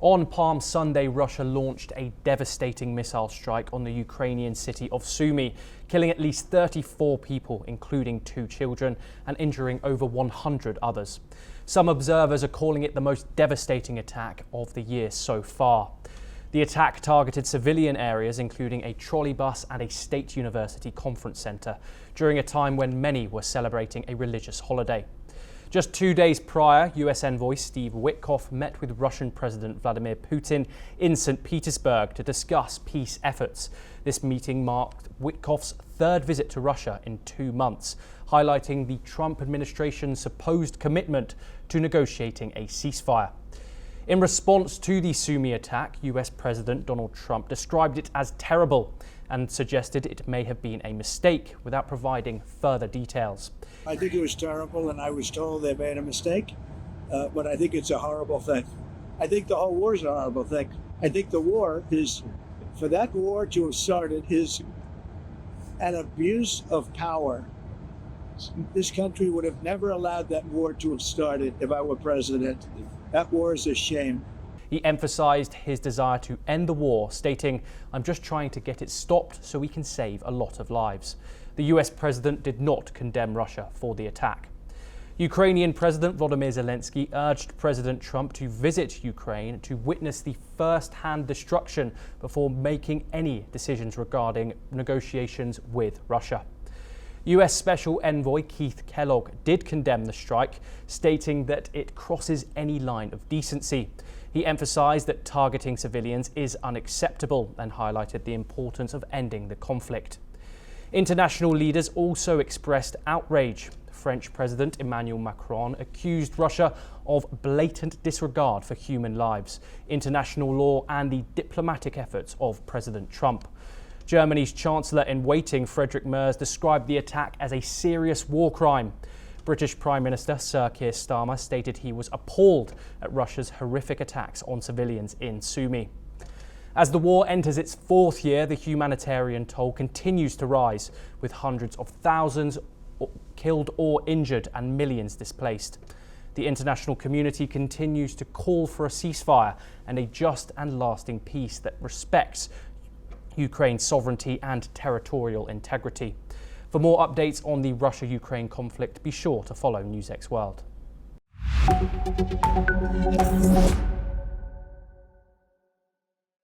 On Palm Sunday, Russia launched a devastating missile strike on the Ukrainian city of Sumy, killing at least 34 people, including 2 children, and injuring over 100 others. Some observers are calling it the most devastating attack of the year so far. The attack targeted civilian areas, including a trolley bus and a state university conference centre, during a time when many were celebrating a religious holiday. Just 2 days prior, US envoy Steve Witkoff met with Russian President Vladimir Putin in St. Petersburg to discuss peace efforts. This meeting marked Witkoff's 3rd visit to Russia in 2 months, highlighting the Trump administration's supposed commitment to negotiating a ceasefire. In response to the Sumy attack, US President Donald Trump described it as terrible and suggested it may have been a mistake without providing further details. I think it was terrible, and I was told they made a mistake, but I think it's a horrible thing. I think the whole war is a horrible thing. I think the war is, for that war to have started, is an abuse of power. This country would have never allowed that war to have started if I were president. That war is a shame. He emphasized his desire to end the war, stating, "I'm just trying to get it stopped so we can save a lot of lives." The US president did not condemn Russia for the attack. Ukrainian President Volodymyr Zelensky urged President Trump to visit Ukraine to witness the first-hand destruction before making any decisions regarding negotiations with Russia. US Special Envoy Keith Kellogg did condemn the strike, stating that it crosses any line of decency. He emphasized that targeting civilians is unacceptable and highlighted the importance of ending the conflict. International leaders also expressed outrage. French President Emmanuel Macron accused Russia of blatant disregard for human lives, international law and the diplomatic efforts of President Trump. Germany's Chancellor-in-Waiting, Friedrich Merz, described the attack as a serious war crime. British Prime Minister Sir Keir Starmer stated he was appalled at Russia's horrific attacks on civilians in Sumy. As the war enters its 4th year, the humanitarian toll continues to rise, with hundreds of thousands killed or injured and millions displaced. The international community continues to call for a ceasefire and a just and lasting peace that respects Ukraine's sovereignty and territorial integrity. For more updates on the Russia-Ukraine conflict, be sure to follow NewsX World.